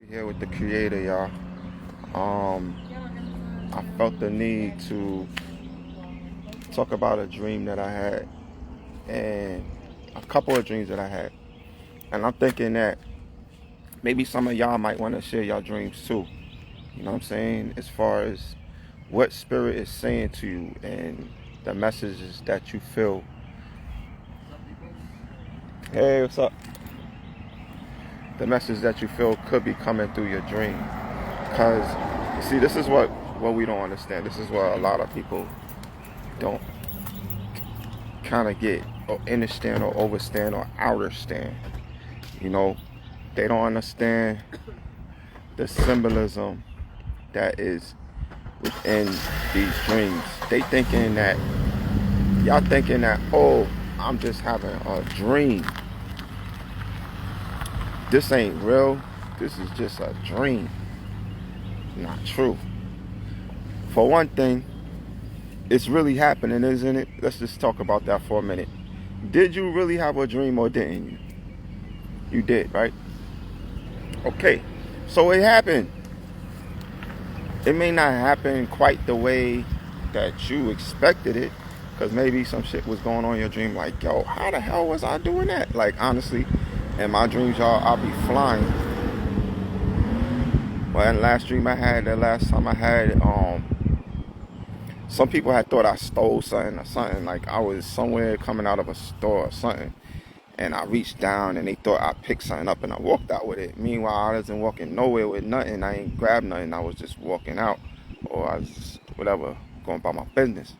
Here with the creator, y'all. Um, I felt the need to talk about a dream that I had and a couple of dreams that I had. And I'm thinking that maybe some of y'all might want to share your dreams too. You know what I'm saying? As far as what spirit is saying to you and the messages that you feel. Hey, what's up? The message that you feel could be coming through your dream. Because, you see, this is what we don't understand. This is what a lot of people don't kind of get or understand or overstand or understand. You know, they don't understand the symbolism that is within these dreams. Y'all thinking that, oh, I'm just having a dream. This ain't real. This is just a dream. Not true. For one thing, it's really happening, isn't it? Let's just talk about that for a minute. Did you really have a dream or didn't you? You did, right? Okay. So it happened. It may not happen quite the way that you expected it, because maybe some shit was going on in your dream like, yo, how the hell was I doing that? Like, honestly, in my dreams, y'all, I'll be flying. Well, in the last dream I had, the last time I had, some people had thought I stole something or something. Like, I was somewhere coming out of a store or something, and I reached down and they thought I picked something up and I walked out with it. Meanwhile, I wasn't walking nowhere with nothing. I ain't grabbed nothing. I was just walking out, or I was just, whatever, going about my business.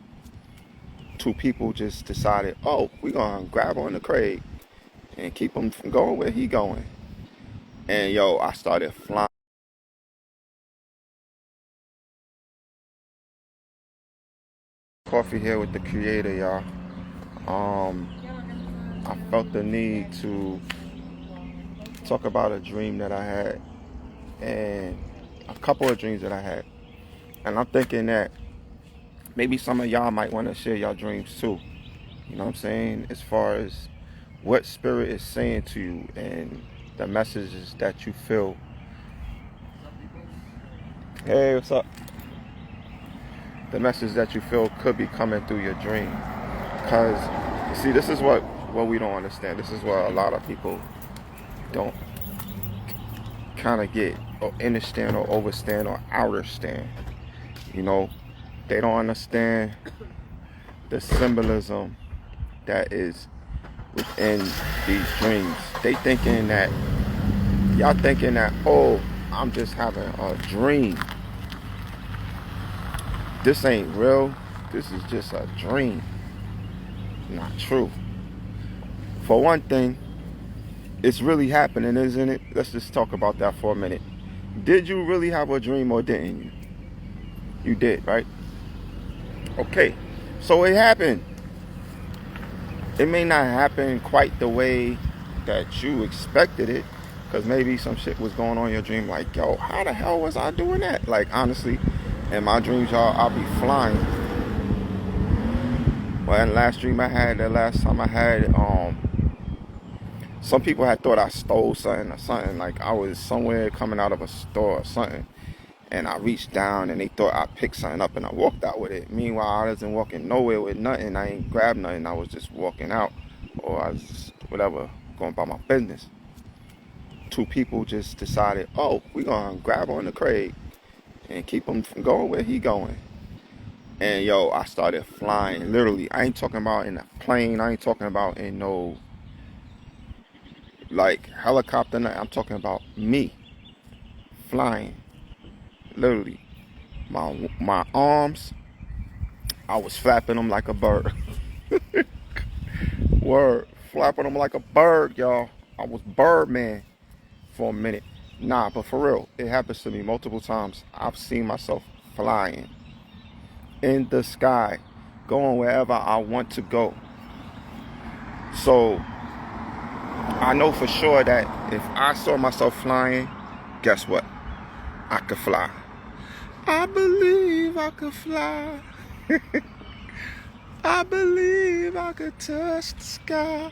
Two people just decided, oh, we're going to grab on the Craig and keep him from going where he going. And yo, I started flying. Coffee here with the creator, y'all. I felt the need to talk about a dream that I had and a couple of dreams that I had. And I'm thinking that maybe some of y'all might want to share your dreams too. You know what I'm saying? As far as what spirit is saying to you and the messages that you feel. Hey, what's up? The message that you feel could be coming through your dream. Because, you see, this is what we don't understand. This is what a lot of people don't kind of get or understand or overstand or understand. You know, they don't understand the symbolism that is within these dreams. Y'all thinking that, oh, I'm just having a dream. This ain't real. This is just a dream. Not true. For one thing, it's really happening, isn't it? Let's just talk about that for a minute. Did you really have a dream or didn't you? You did, right? Okay. So it happened. It may not happen quite the way that you expected it, because maybe some shit was going on in your dream like, yo, how the hell was I doing that? Like, honestly, in my dreams, y'all, I'll be flying. Well, in the last dream I had, the last time I had, some people had thought I stole something or something. Like, I was somewhere coming out of a store or something, and I reached down and they thought I picked something up and I walked out with it. Meanwhile, I wasn't walking nowhere with nothing. I ain't grabbed nothing. I was just walking out, or I was just, whatever, going about my business. Two people just decided, oh, we're going to grab on the Craig and keep him from going where he going. And yo, I started flying. Literally, I ain't talking about in a plane. I ain't talking about in no like helicopter. I'm talking about me flying. Literally, my arms, I was flapping them like a bird. Word, flapping them like a bird, y'all. I was Birdman for a minute. Nah, but for real, it happens to me multiple times. I've seen myself flying in the sky, going wherever I want to go. So I know for sure that if I saw myself flying, guess what? I could fly. I believe I could fly. I believe I could touch the sky.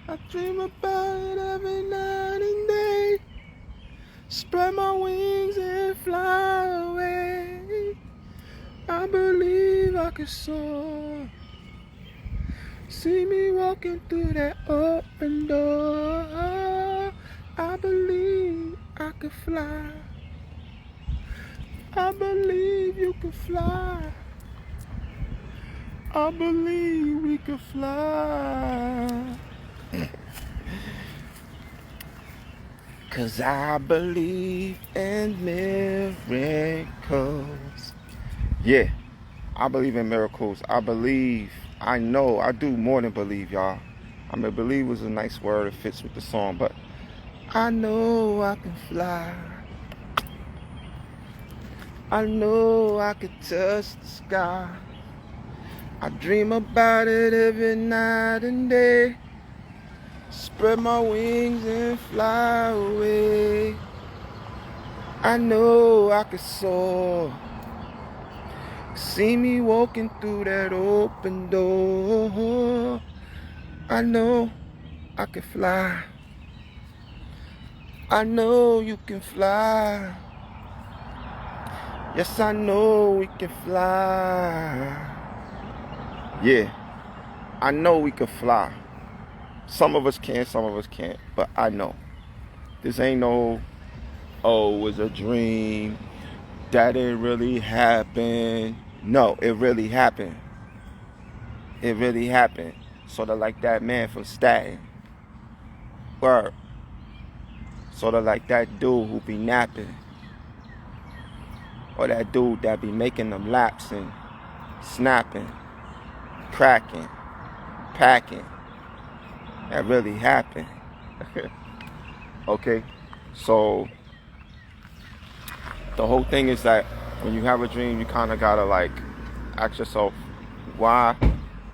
I dream about it every night and day. Spread my wings and fly away. I believe I can soar. See me walking through that open door. I believe I can fly. I believe you can fly. I believe we can fly. 'Cause I believe in miracles. Yeah, I believe in miracles. I know, I do more than believe, y'all. I mean, believe was a nice word. It fits with the song, but I know I can fly. I know I can touch the sky. I dream about it every night and day. Spread my wings and fly away. I know I can soar. See me walking through that open door. I know I can fly. I know you can fly. Yes, I know we can fly. Yeah, I know we can fly. Some of us can, some of us can't, but I know. This ain't no, oh, it was a dream. That didn't really happen. No, it really happened. It really happened. Sort of like that man from Staten. Word. Sort of like that dude who be napping. Or that dude that be making them laps and snapping, cracking, packing. That really happened. Okay? So, the whole thing is that when you have a dream, you kind of gotta like ask yourself, why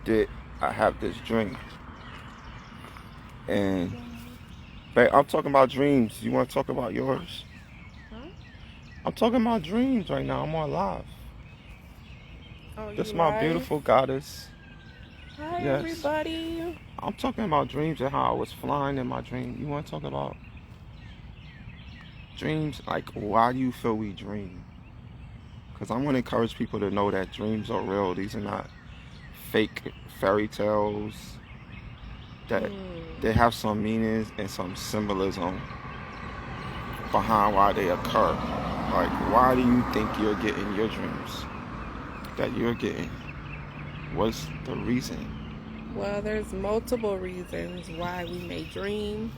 did I have this dream? And, babe, I'm talking about dreams. You want to talk about yours? Huh? I'm talking about dreams right now. I'm on live. Oh, This you is my live? beautiful goddess. Hi, Yes. everybody. I'm talking about dreams and how I was flying in my dream. You want to talk about dreams? Like, why do you feel we dream? Because I want to encourage people to know that dreams are real. These are not fake fairy tales. That they have some meanings and some symbolism behind why they occur. Like, why do you think you're getting your dreams that you're getting? What's the reason? Well, there's multiple reasons why we may dream.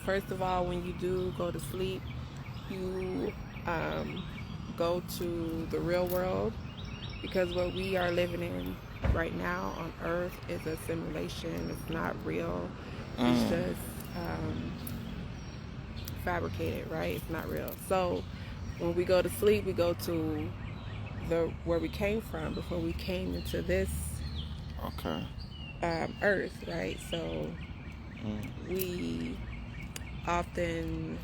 First of all, when you do go to sleep, you go to the real world, because what we are living in right now on Earth is a simulation. It's not real. It's just fabricated, right? It's not real. So when we go to sleep, we go to where we came from before we came into this Okay. Earth, right? So we often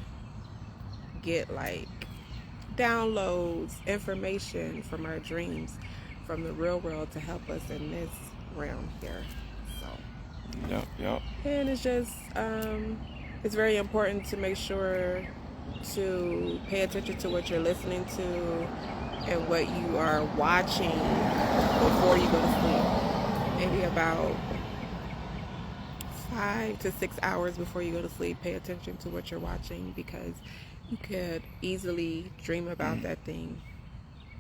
get like downloads information from our dreams from the real world to help us in this realm here. So Yep. and it's just it's very important to make sure to pay attention to what you're listening to and what you are watching before you go to sleep. Maybe about 5 to 6 hours before you go to sleep, pay attention to what you're watching, because you could easily dream about that thing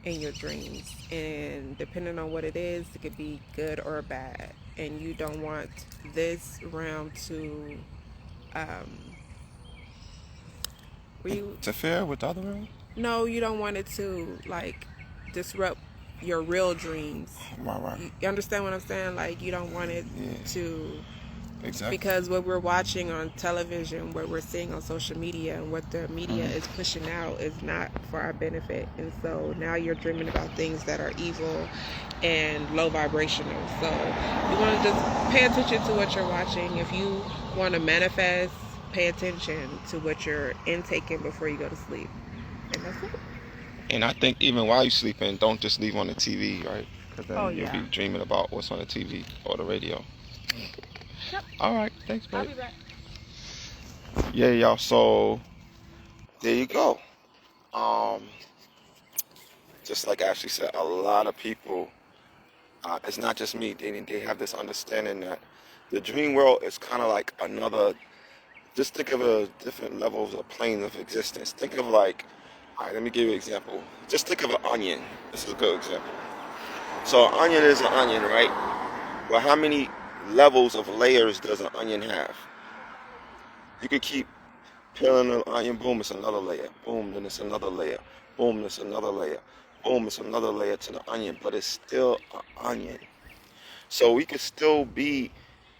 in your dreams, and depending on what it is, it could be good or bad, and you don't want this realm to Interfere with the other world? no, you don't want it to like disrupt your real dreams. Right. You understand what I'm saying? Like, you don't want it to, Exactly. because what we're watching on television, what we're seeing on social media, and what the media is pushing out is not for our benefit. And so now you're dreaming about things that are evil and low vibrational. So you want to just pay attention to what you're watching. If you want to manifest, pay attention to what you're intaking before you go to sleep. And that's it. And I think even while you're sleeping, don't just leave on the TV, right? Because then you'll be dreaming about what's on the TV or the radio. Yep. All right, thanks, babe. I'll be back. Yeah, y'all. So there you go. Um, just like Ashley said, a lot of people, it's not just me, they have this understanding that the dream world is kind of like another, just think of a different levels of planes of existence. Think of like, all right, let me give you an example. Just think of an onion. This is a good example. So an onion is an onion, right? Well, how many levels of layers does an onion have? You could keep peeling an onion, boom, it's another layer. Boom, then it's another layer. Boom, it's another layer. Boom, it's another layer to the onion, but it's still an onion. So we could still be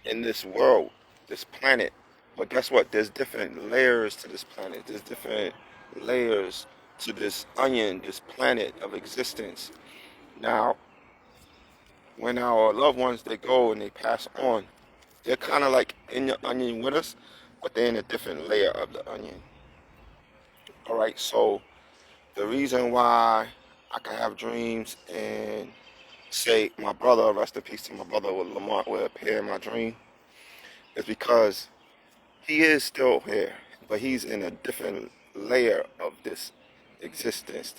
in this world, this planet, but guess what? There's different layers to this planet. There's different layers to this onion, this planet of existence. Now, when our loved ones, they go and they pass on, they're kind of like in the onion with us, but they're in a different layer of the onion. All right, so the reason why I can have dreams and say my brother, rest in peace to my brother, with Lamont, will appear in my dream is because he is still here, but he's in a different layer of this existence.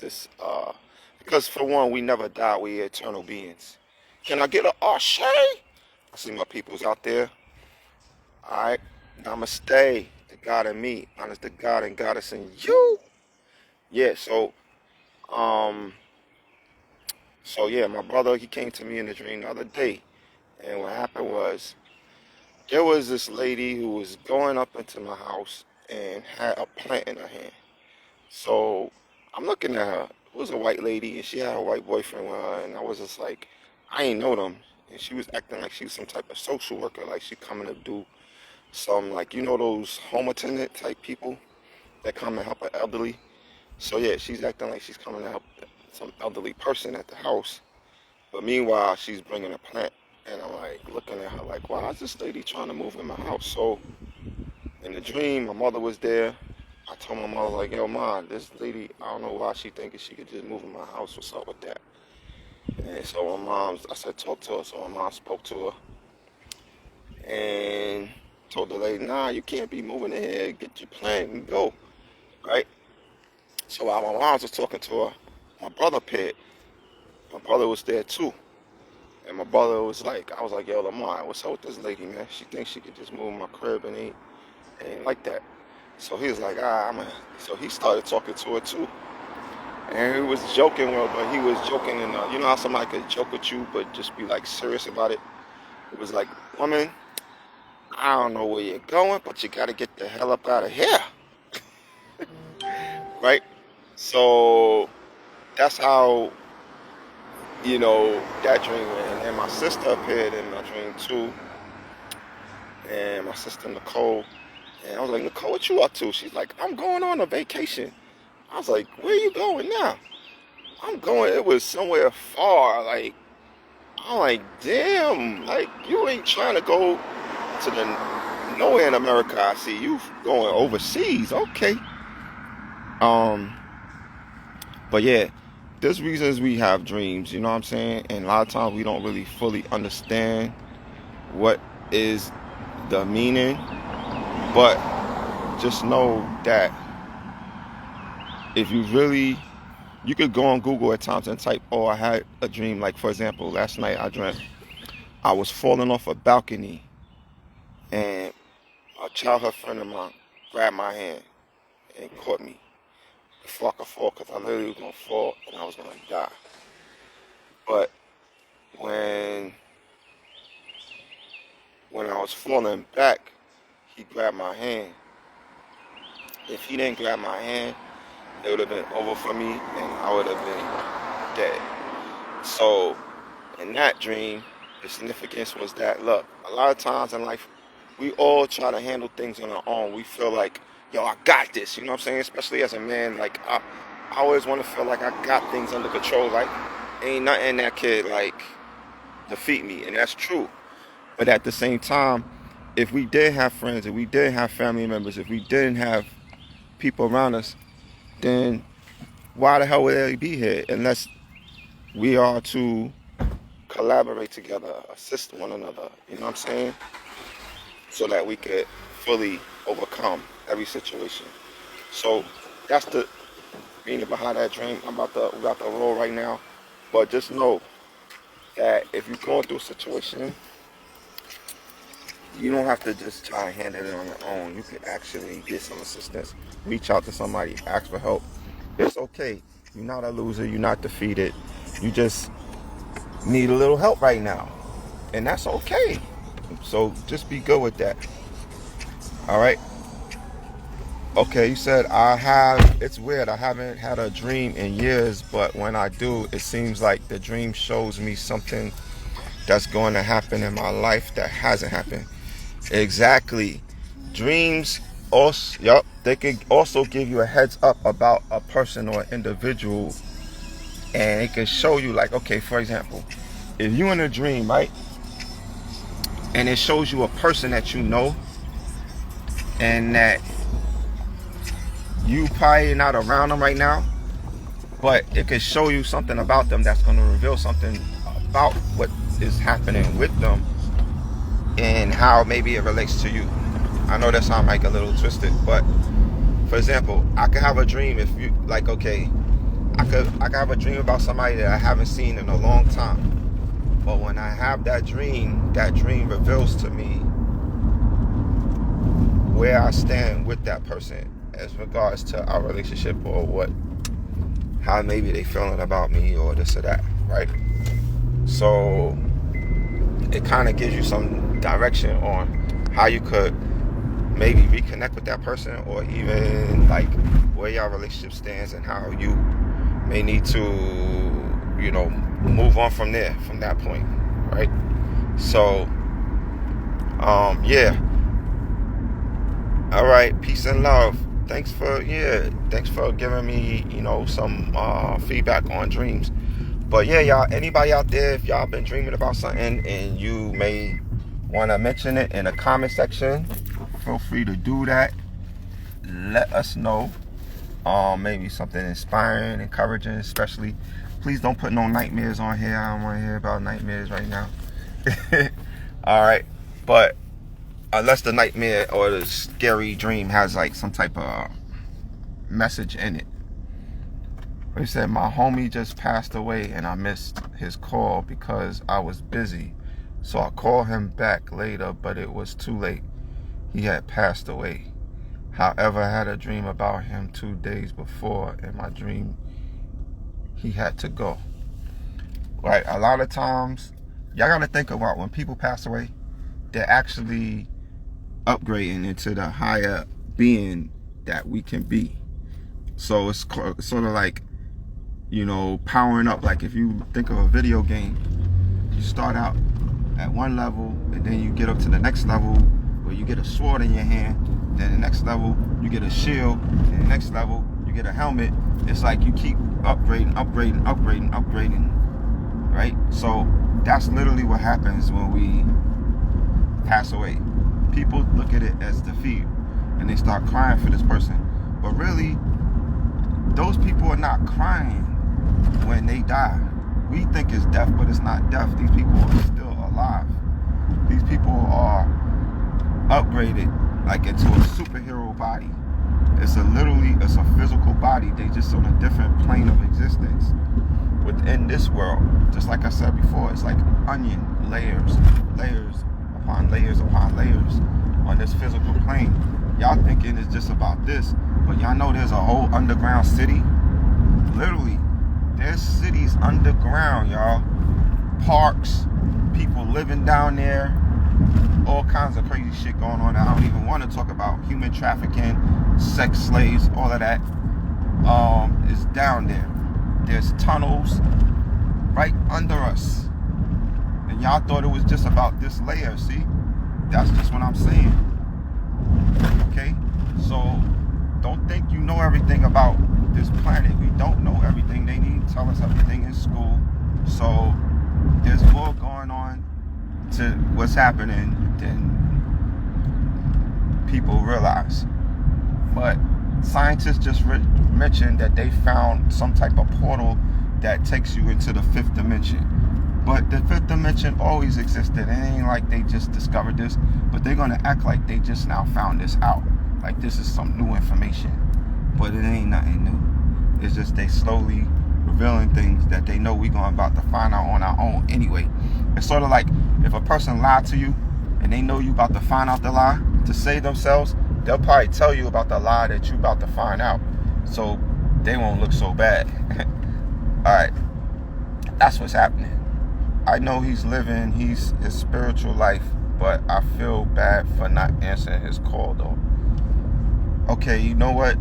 Because for one, we never die, we eternal beings. Can I get a Ashe? I see my peoples out there. All right, namaste, the God in me, honest the God and Goddess in you. Yeah, um, so yeah, my brother, he came to me in a dream the other day, and what happened was there was this lady who was going up into my house and had a plant in her hand. So I'm looking at her. It was a white lady, and she had a white boyfriend with her, and I was just like, I ain't know them. And she was acting like she was some type of social worker, like she coming to do some, like, you know, those home attendant type people that come and help an elderly. So yeah, she's acting like she's coming to help some elderly person at the house. But meanwhile, she's bringing a plant. And I'm like looking at her like, why is this lady trying to move in my house? So in the dream, my mother was there. I told my mother, like, yo, Mom, this lady, I don't know why she thinking she could just move in my house. What's up with that? And so I said, talk to her. So my mom spoke to her and told the lady, nah, you can't be moving in here. Get your plant and go, right? So while my mom was talking to her, my brother appeared. My brother was there too. And my brother was like, I was like, yo, Lamar, what's up with this lady, man? She thinks she could just move in my crib and ain't like that. So he was like, so he started talking to her too. And he was joking with her, but he was joking in you know how somebody could joke with you, but just be like serious about it? It was like, woman, I don't know where you're going, but you gotta get the hell up out of here. Right? So that's how, you know, that dream went. And then my sister appeared in my dream too. And my sister Nicole. And I was like, Nicole, what you up to? She's like, I'm going on a vacation. I was like, where you going now? I'm going, it was somewhere far. Like, I'm like, damn, like, you ain't trying to go to nowhere in America. I see you going overseas. Okay. But yeah, there's reasons we have dreams, you know what I'm saying? And a lot of times we don't really fully understand what is the meaning. But just know that if you really, you could go on Google at times and type, oh, I had a dream. Like, for example, last night I dreamt I was falling off a balcony and a childhood friend of mine grabbed my hand and caught me before I could fall, because I literally was going to fall and I was going to die. But when I was falling back, he grabbed my hand. If he didn't grab my hand, it would have been over for me and I would have been dead. So in that dream, the significance was that, look, a lot of times in life, we all try to handle things on our own. We feel like, yo, I got this, you know what I'm saying? Especially as a man, like, I always want to feel like I got things under control. Like, ain't nothing that could, like, defeat me, and that's true. But at the same time, if we did have friends, if we did have family members, if we didn't have people around us, then why the hell would they be here unless we are to collaborate together, assist one another, you know what I'm saying? So that we could fully overcome every situation. So That's the meaning behind that dream. We about to roll right now. But just know that if you're going through a situation, you don't have to just try to handle it on your own. You can actually get some assistance. Reach out to somebody, ask for help. It's okay. You're not a loser. You're not defeated. You just need a little help right now. And that's okay. So just be good with that. All right? Okay, you said it's weird. I haven't had a dream in years, but when I do, it seems like the dream shows me something that's going to happen in my life that hasn't happened. Exactly. Dreams also, they can also give you a heads up about a person or individual, and it can show you, like, okay, for example, if you're in a dream, right, and it shows you a person that you know, and that you probably not around them right now, but it could show you something about them that's going to reveal something about what is happening with them and how maybe it relates to you. I know that sounds like a little twisted, but for example, I could have a dream if you like, okay, I could have a dream about somebody that I haven't seen in a long time. But when I have that dream reveals to me where I stand with that person as regards to our relationship, or how maybe they feeling about me, or this or that, right? So it kind of gives you some direction on how you could maybe reconnect with that person, or even like where your relationship stands and how you may need to, move on from there, from that point, right? So, yeah. All right, peace and love. Thanks for giving me, some feedback on dreams. But yeah, y'all, anybody out there, if y'all been dreaming about something and you may want to mention it in the comment section, feel free to do that. Let us know. Maybe something inspiring, encouraging, especially. Please don't put no nightmares on here. I don't want to hear about nightmares right now. All right, but unless the nightmare or the scary dream has like some type of message in it. He said, my homie just passed away and I missed his call because I was busy. So I called him back later, but it was too late. He had passed away. However, I had a dream about him 2 days before. In my dream, he had to go. Right, a lot of times, y'all got to think about when people pass away, they're actually upgrading into the higher being that we can be. So it's sort of like, powering up. Like if you think of a video game, you start out at one level and then you get up to the next level where you get a sword in your hand. Then the next level you get a shield. And the next level you get a helmet. It's like you keep upgrading, right? So that's literally what happens when we pass away. People look at it as defeat and they start crying for this person. But really, those people are not crying when they die. We think it's death, but it's not death. These people are still alive. These people are upgraded like into a superhero body. It's a physical body. They just on a different plane of existence within this world. Just like I said before, it's like onion layers upon layers upon layers on this physical plane. Y'all thinking it's just about this, but y'all know there's a whole underground city. Literally, there's cities underground, y'all. Parks, people living down there, all kinds of crazy shit going on. I don't even want to talk about human trafficking, sex slaves, all of that is down there. There's tunnels right under us. And y'all thought it was just about this layer, see? That's just what I'm saying. Okay? So, don't think you know everything about this planet. We don't know everything. They need to tell us everything in school. So, there's more going on to what's happening than people realize. But scientists just mentioned that they found some type of portal that takes you into the fifth dimension. But the fifth dimension always existed. It ain't like they just discovered this, but they're gonna act like they just now found this out. Like this is some new information. but it ain't nothing new. It's just they slowly revealing things that they know we going about to find out on our own anyway. It's sort of like if a person lied to you and they know you about to find out the lie to save themselves, they'll probably tell you about the lie that you about to find out, so they won't look so bad. All right, that's what's happening. I know he's living his spiritual life, but I feel bad for not answering his call though. Okay, you know what?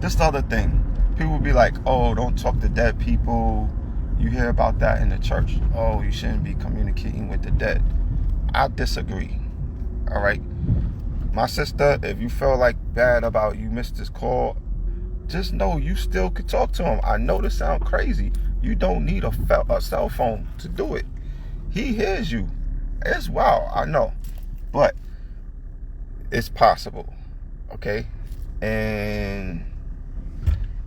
This the other thing. People be like, oh, don't talk to dead people. You hear about that in the church. Oh, you shouldn't be communicating with the dead. I disagree. All right? My sister, if you feel like bad about you missed this call, just know you still could talk to him. I know this sounds crazy. You don't need a cell phone to do it. He hears you. It's wild, I know. But it's possible. Okay? And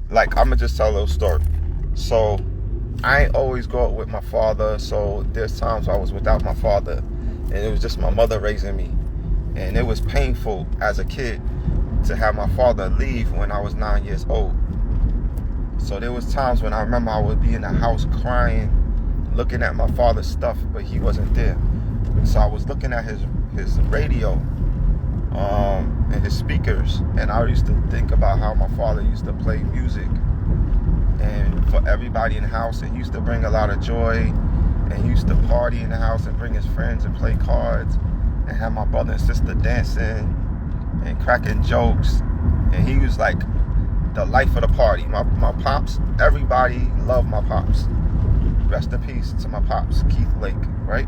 like, I'm gonna just tell a little story. So I ain't always go out with my father. So there's times I was without my father, and it was just my mother raising me. And it was painful as a kid to have my father leave when I was 9 years old. So there was times when I remember I would be in the house crying, looking at my father's stuff, but he wasn't there. So I was looking at his radio and his speakers, and I used to think about how my father used to play music and for everybody in the house, and he used to bring a lot of joy, and he used to party in the house and bring his friends and play cards and have my brother and sister dancing and cracking jokes, and he was like the life of the party. My pops, everybody loved my pops. Rest in peace to my pops, Keith Lake, right?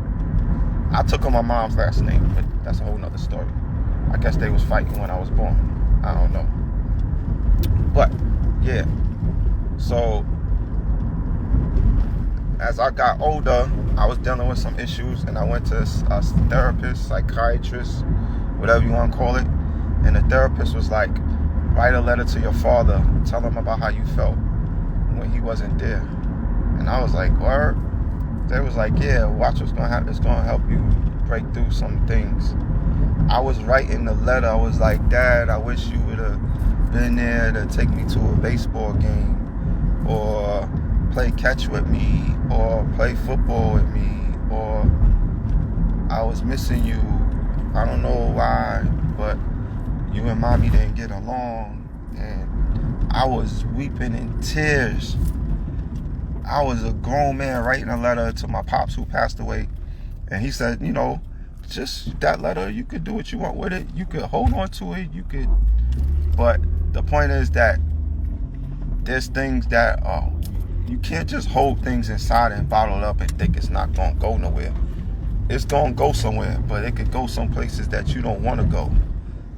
I took on my mom's last name, but that's a whole nother story. I guess they was fighting when I was born. I don't know. But, yeah. So, as I got older, I was dealing with some issues, and I went to a therapist, psychiatrist, whatever you want to call it. And the therapist was like, write a letter to your father, tell him about how you felt when he wasn't there. And I was like, word? They was like, yeah, watch what's going to happen. It's going to help you break through some things. I was writing the letter. I was like, Dad, I wish you would have been there to take me to a baseball game, or play catch with me, or play football with me, or I was missing you. I don't know why, but you and Mommy didn't get along. And I was weeping in tears. I was a grown man writing a letter to my pops who passed away. And he said, you know, just that letter, you could do what you want with it. You could hold on to it. You could. But the point is that there's things that you can't just hold things inside and bottle it up and think it's not going to go nowhere. It's going to go somewhere, but it could go some places that you don't want to go.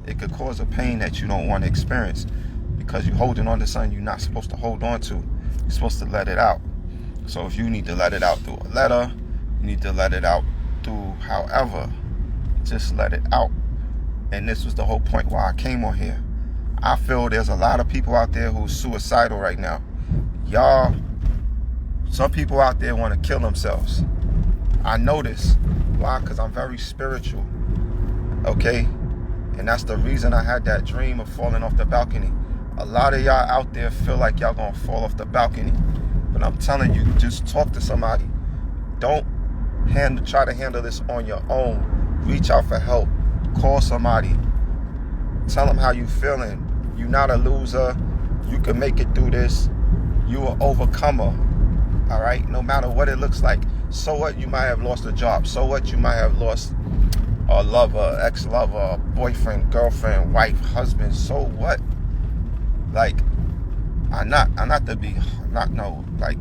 It could cause a pain that you don't want to experience because you're holding on to something you're not supposed to hold on to. You're supposed to let it out. So if you need to let it out through a letter, you need to let it out through however, just let it out. And this was the whole point why I came on here. I feel there's a lot of people out there who's suicidal right now. Y'all, some people out there want to kill themselves. I know this. Why? Because I'm very spiritual. Okay? And that's the reason I had that dream of falling off the balcony. A lot of y'all out there feel like y'all gonna fall off the balcony. But I'm telling you, just talk to somebody. Don't try to handle this on your own. Reach out for help. Call somebody. Tell them how you feeling. You're not a loser. You can make it through this. You an overcomer. All right? No matter what it looks like. So what? You might have lost a job. So what? You might have lost a lover, ex-lover, boyfriend, girlfriend, wife, husband. So what? Like, I'm not to be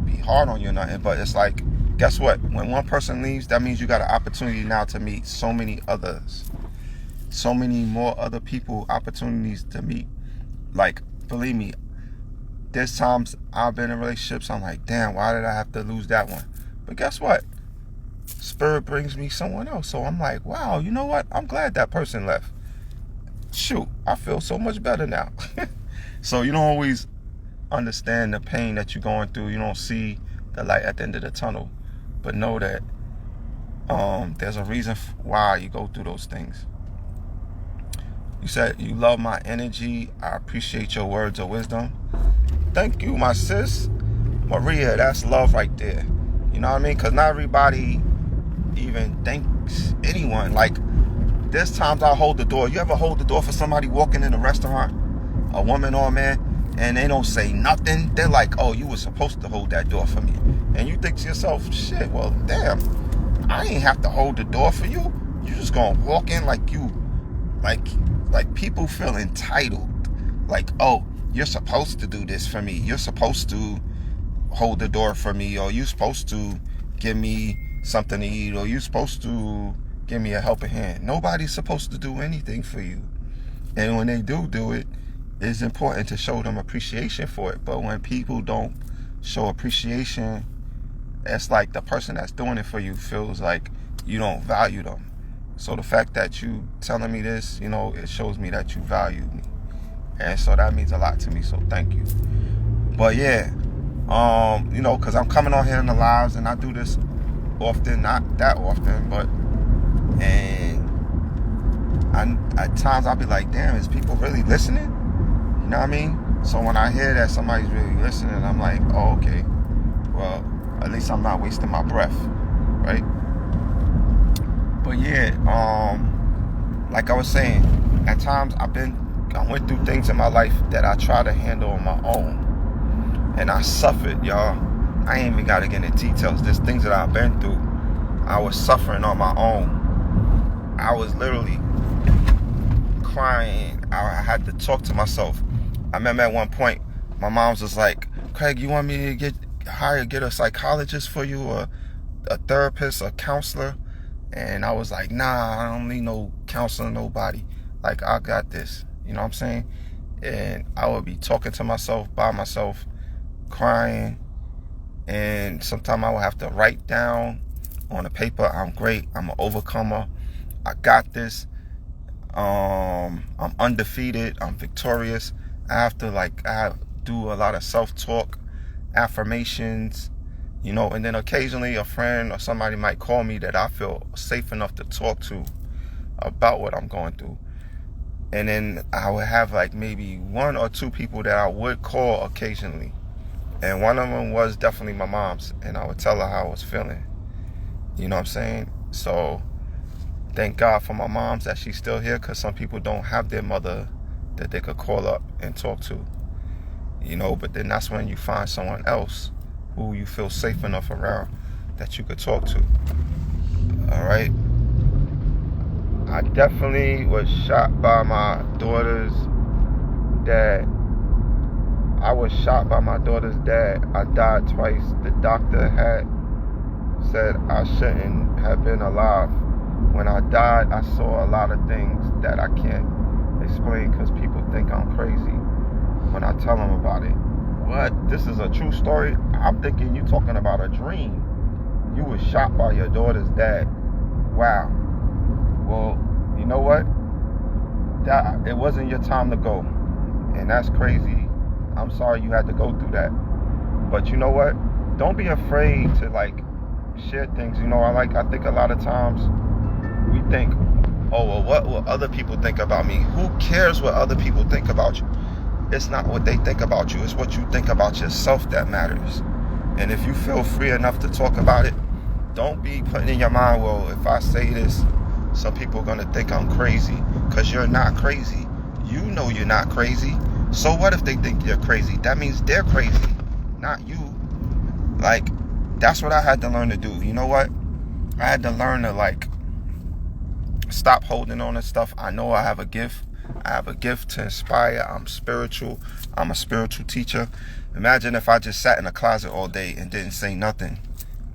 be hard on you or nothing, but it's like, guess what? When one person leaves, that means you got an opportunity now to meet so many others. So many more other people, opportunities to meet. Like, believe me, there's times I've been in relationships, I'm like, damn, why did I have to lose that one? But guess what? Spirit brings me someone else. So I'm like, wow, you know what? I'm glad that person left. Shoot, I feel so much better now. So you don't always understand the pain that you're going through. You don't see the light at the end of the tunnel. But know that there's a reason why you go through those things. You said you love my energy. I appreciate your words of wisdom. Thank you, my sis. Maria, that's love right there. You know what I mean? Because not everybody even thanks anyone. Like, there's times I hold the door. You ever hold the door for somebody walking in a restaurant? A woman or a man? And they don't say nothing. They're like, oh, you were supposed to hold that door for me. And you think to yourself, shit, well, damn, I ain't have to hold the door for you. You just gonna walk in like you, like people feel entitled. Like, oh, you're supposed to do this for me. You're supposed to hold the door for me, or you're supposed to give me something to eat, or you're supposed to give me a helping hand. Nobody's supposed to do anything for you. And when they do it, it's important to show them appreciation for it. But when people don't show appreciation, it's like the person that's doing it for you feels like you don't value them. So the fact that you telling me this, you know, it shows me that you value me. And so that means a lot to me, so thank you. But yeah, you know, because I'm coming on here in the lives, and I do this often, not that often, but, and at times I'll be like, damn, is people really listening? You know what I mean? So when I hear that somebody's really listening, I'm like, oh, okay. Well, at least I'm not wasting my breath, right? But yeah, like I was saying, at times I went through things in my life that I try to handle on my own. And I suffered, y'all. I ain't even got to get into details. There's things that I've been through. I was suffering on my own. I was literally crying. I had to talk to myself. I remember at one point, my mom was just like, Craig, you want me to get a psychologist for you, or a therapist, a counselor? And I was like, nah, I don't need no counselor, nobody. Like, I got this. You know what I'm saying? And I would be talking to myself, by myself, crying. And sometimes I would have to write down on a paper, I'm great, I'm an overcomer, I got this, I'm undefeated, I'm victorious. I have to do a lot of self-talk, affirmations, you know, and then occasionally a friend or somebody might call me that I feel safe enough to talk to about what I'm going through. And then I would have like maybe one or two people that I would call occasionally. And one of them was definitely my mom's. And I would tell her how I was feeling. You know what I'm saying? So thank God for my mom's that she's still here, because some people don't have their mother that they could call up and talk to. You know, but then that's when you find someone else who you feel safe enough around that you could talk to. All right? I definitely was shot by my daughter's dad. I was shot by my daughter's dad. I died twice. The doctor had said I shouldn't have been alive. When I died, I saw a lot of things that I can't explain because people think I'm crazy when I tell them about it. What? This is a true story? I'm thinking you talking about a dream. You was shot by your daughter's dad. Wow. Well, you know what? It wasn't your time to go. And that's crazy. I'm sorry you had to go through that. But you know what? Don't be afraid to like share things. You know, I think a lot of times we think, oh, well, what will other people think about me? Who cares what other people think about you? It's not what they think about you. It's what you think about yourself that matters. And if you feel free enough to talk about it, don't be putting in your mind, well, if I say this, some people are going to think I'm crazy. Because you're not crazy. You know you're not crazy. So what if they think you're crazy? That means they're crazy, not you. Like, that's what I had to learn to do. You know what? I had to learn to, like, stop holding on to stuff. I know I have a gift. I have a gift to inspire. I'm spiritual. I'm a spiritual teacher. Imagine if I just sat in a closet all day and didn't say nothing.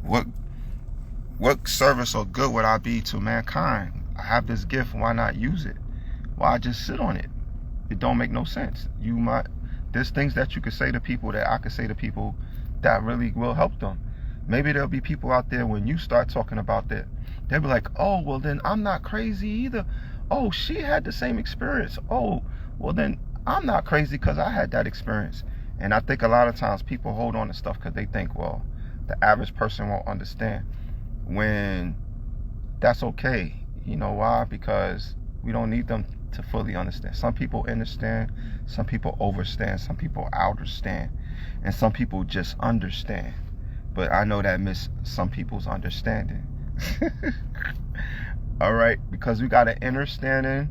What service or good would I be to mankind? I have this gift. Why not use it? Why just sit on it? It don't make no sense. There's things that you could say to people that I could say to people that really will help them. Maybe there'll be people out there when you start talking about that, they'll be like, oh, well then I'm not crazy either. Oh, she had the same experience. Oh, well then I'm not crazy because I had that experience. And I think a lot of times people hold on to stuff because they think, well, the average person won't understand. When that's okay. You know why? Because we don't need them to fully understand. Some people understand, some people overstand, some people understand, and some people just understand. But I know that miss some people's understanding. All right, because we got an understanding,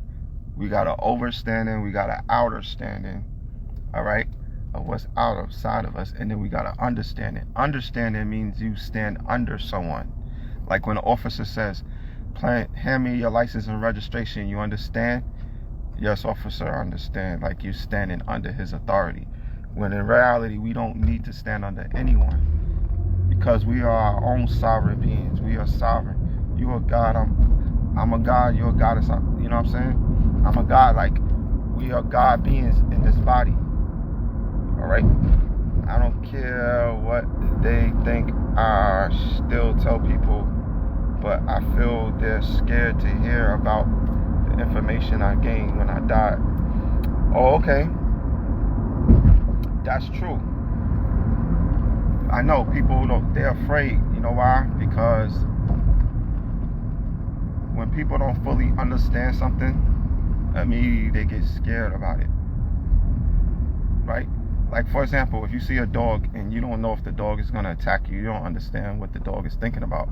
we got an overstanding, we got an outerstanding. All right, of what's outside of us, and then we got an understanding. Understanding means you stand under someone. Like when an officer says, hand me your license and registration, you understand? Yes, officer, I understand. Like you standing under his authority. When in reality, we don't need to stand under anyone, because we are our own sovereign beings. We are sovereign. You are God. I'm a God. You're a goddess. You know what I'm saying? I'm a God. Like we are God beings in this body. All right. I don't care what they think. I still tell people, but I feel they're scared to hear about the information I gained when I died. Oh, okay. That's true. I know people don't, they're afraid. You know why? Because when people don't fully understand something, immediately they get scared about it. Right? Like, for example, if you see a dog and you don't know if the dog is going to attack you, you don't understand what the dog is thinking about.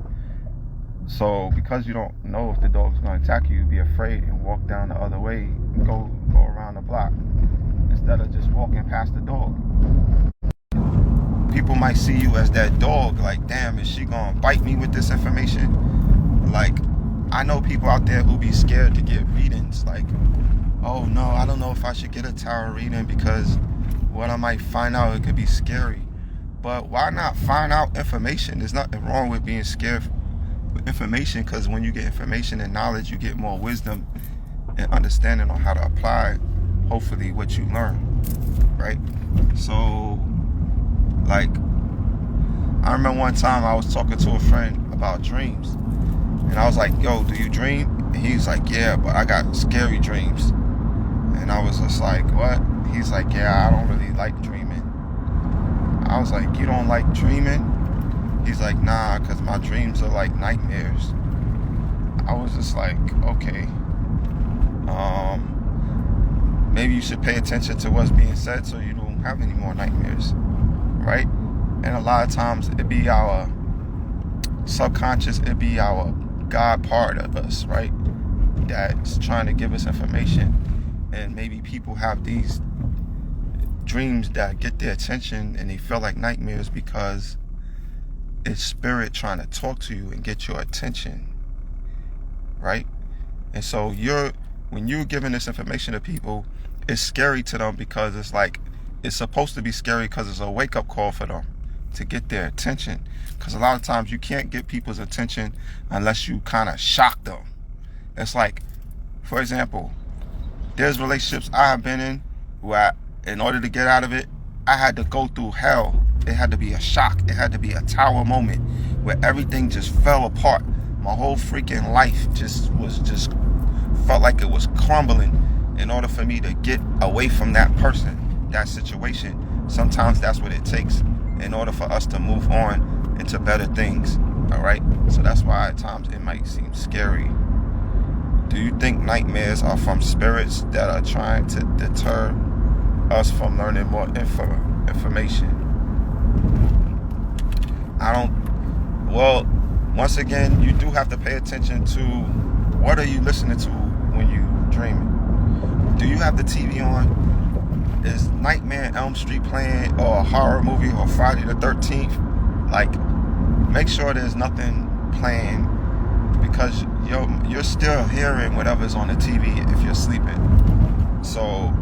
So because you don't know if the dog is going to attack you, you be afraid and walk down the other way and go around the block instead of just walking past the dog. People might see you as that dog, like, damn, is she going to bite me with this information? Like, I know people out there who be scared to get readings. Like, oh no, I don't know if I should get a tarot reading because what I might find out, it could be scary. But why not find out information? There's nothing wrong with being scared with information, because when you get information and knowledge, you get more wisdom and understanding on how to apply, hopefully, what you learn, right? So, like, I remember one time I was talking to a friend about dreams, and I was like, yo, do you dream? And he's like, yeah, but I got scary dreams. And I was just like, what? He's like, yeah, I don't really like dreaming. I was like, you don't like dreaming? He's like, nah, because my dreams are like nightmares. I was just like, okay. Maybe you should pay attention to what's being said so you don't have any more nightmares, right? And a lot of times it be our subconscious, it be our God part of us, right? That's trying to give us information. And maybe people have these dreams that get their attention and they feel like nightmares because it's spirit trying to talk to you and get your attention, right? And so when you're giving this information to people, it's scary to them because it's like, it's supposed to be scary because it's a wake-up call for them to get their attention. Because a lot of times you can't get people's attention unless you kind of shock them. It's like, for example, there's relationships I have been in where in order to get out of it, I had to go through hell. It had to be a shock. It had to be a tower moment where everything just fell apart. My whole freaking life felt like it was crumbling in order for me to get away from that person, that situation. Sometimes that's what it takes in order for us to move on into better things. All right. So that's why at times it might seem scary. Do you think nightmares are from spirits that are trying to deter us from learning more information? Well, once again, you do have to pay attention to what are you listening to when you dreaming. Do you have the TV on? Is Nightmare on Elm Street playing, or a horror movie, or Friday the 13th? Like, make sure there's nothing playing, because you're still hearing whatever's on the TV if you're sleeping. So,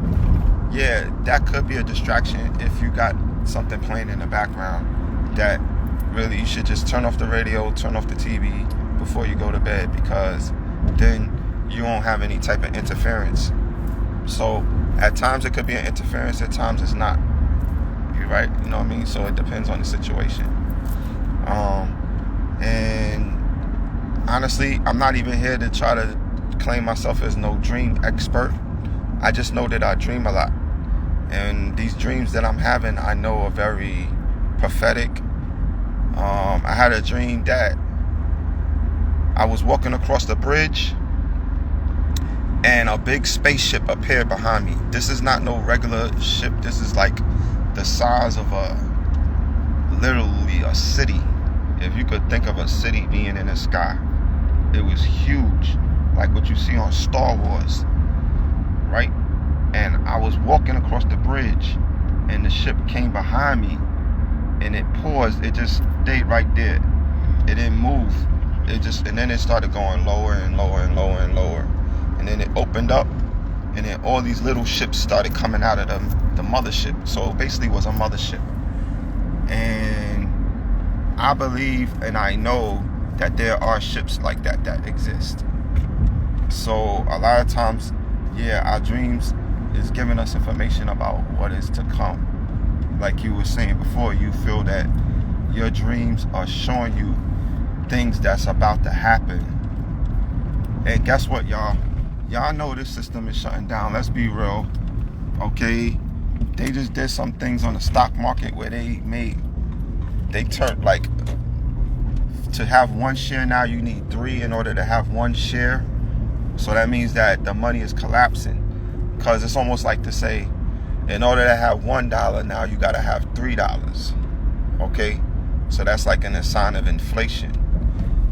yeah, that could be a distraction if you got something playing in the background. That really, you should just turn off the radio, turn off the TV before you go to bed, because then you won't have any type of interference. So at times it could be an interference, at times it's not. You're right, you know what I mean? So it depends on the situation. And honestly, I'm not even here to try to claim myself as no dream expert. I just know that I dream a lot. And these dreams that I'm having, I know are very prophetic. I had a dream that I was walking across the bridge and a big spaceship appeared behind me. This is not no regular ship. This is like the size of literally a city. If you could think of a city being in the sky, it was huge, like what you see on Star Wars, right? And I was walking across the bridge, and the ship came behind me, and it paused. It just stayed right there. It didn't move. And then it started going lower and lower and lower and lower. And then it opened up, and then all these little ships started coming out of the mothership. So basically it was a mothership. And I believe and I know that there are ships like that exist. So a lot of times, our dreams is giving us information about what is to come. Like you were saying before, you feel that your dreams are showing you things that's about to happen. And guess what, y'all? Y'all know this system is shutting down. Let's be real. Okay? They just did some things on the stock market where they turned, like, to have one share now you need 3 in order to have one share. So that means that the money is collapsing. Because it's almost like to say, in order to have $1 now, you got to have $3. Okay? So that's like a sign of inflation.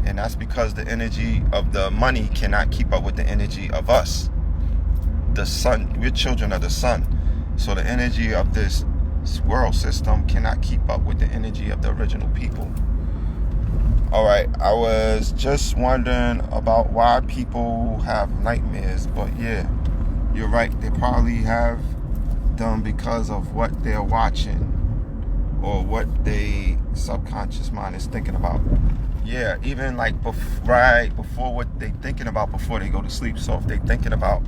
And that's because the energy of the money cannot keep up with the energy of us. The sun, we're children of the sun. So the energy of this world system cannot keep up with the energy of the original people. All right, I was just wondering about why people have nightmares. But yeah, you're right. They probably have them because of what they're watching or what they subconscious mind is thinking about. Yeah, even like right before what they thinking about before they go to sleep. So if they thinking about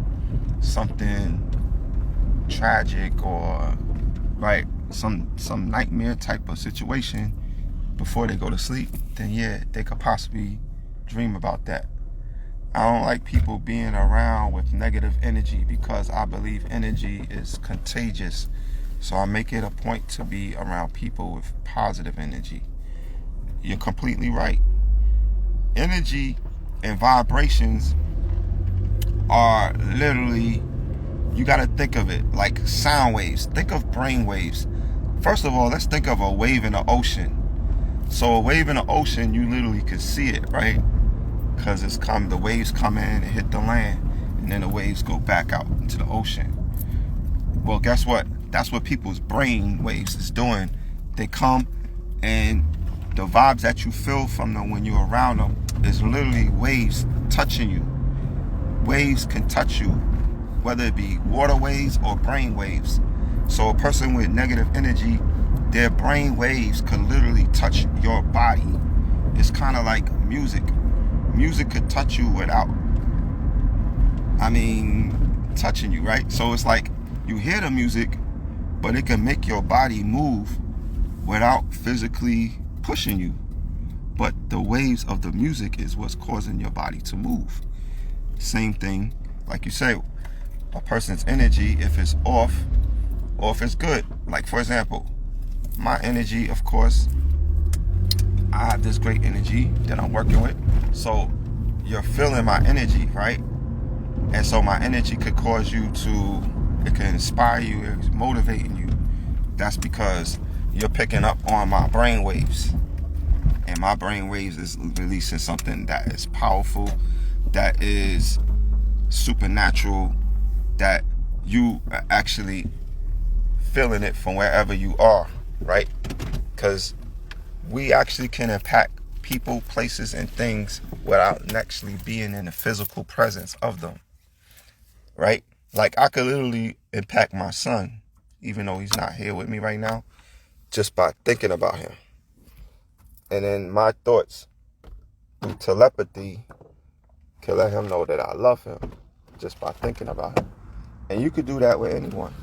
something tragic or right some nightmare type of situation before they go to sleep, then yeah, they could possibly dream about that. I don't like people being around with negative energy because I believe energy is contagious. So I make it a point to be around people with positive energy. You're completely right. Energy and vibrations are literally, you got to think of it like sound waves. Think of brain waves. First of all, let's think of a wave in the ocean. So a wave in the ocean, you literally can see it, right? Because the waves come in and hit the land, and then the waves go back out into the ocean. Well, guess what? That's what people's brain waves is doing. They come, and the vibes that you feel from them when you're around them is literally waves touching you. Waves can touch you, whether it be water waves or brain waves. So a person with negative energy, their brain waves could literally touch your body. It's kind of like music. Music could touch you without, touching you, right? So it's like you hear the music, but it can make your body move without physically pushing you. But the waves of the music is what's causing your body to move. Same thing, like you say, a person's energy, if it's off or if it's good. Like, for example, my energy, of course, I have this great energy that I'm working with. So you're feeling my energy, right? And so my energy could cause you to, it can inspire you, it's motivating you. That's because you're picking up on my brain waves. And my brain waves is releasing something that is powerful, that is supernatural, that you are actually feeling it from wherever you are, right? Because we actually can impact people, places, and things without actually being in the physical presence of them, right? Like, I could literally impact my son, even though he's not here with me right now, just by thinking about him. And then my thoughts through telepathy can let him know that I love him just by thinking about him. And you could do that with anyone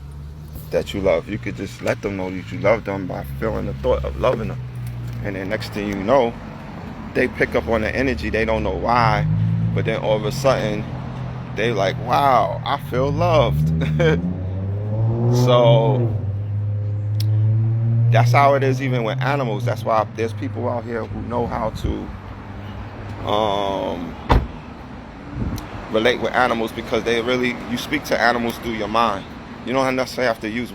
that you love. You could just let them know that you love them by feeling the thought of loving them. And then next thing you know, they pick up on the energy. They don't know why, but then all of a sudden, they like, wow, I feel loved. So that's how it is even with animals. That's why there's people out here who know how to relate with animals because you speak to animals through your mind. You don't necessarily have to use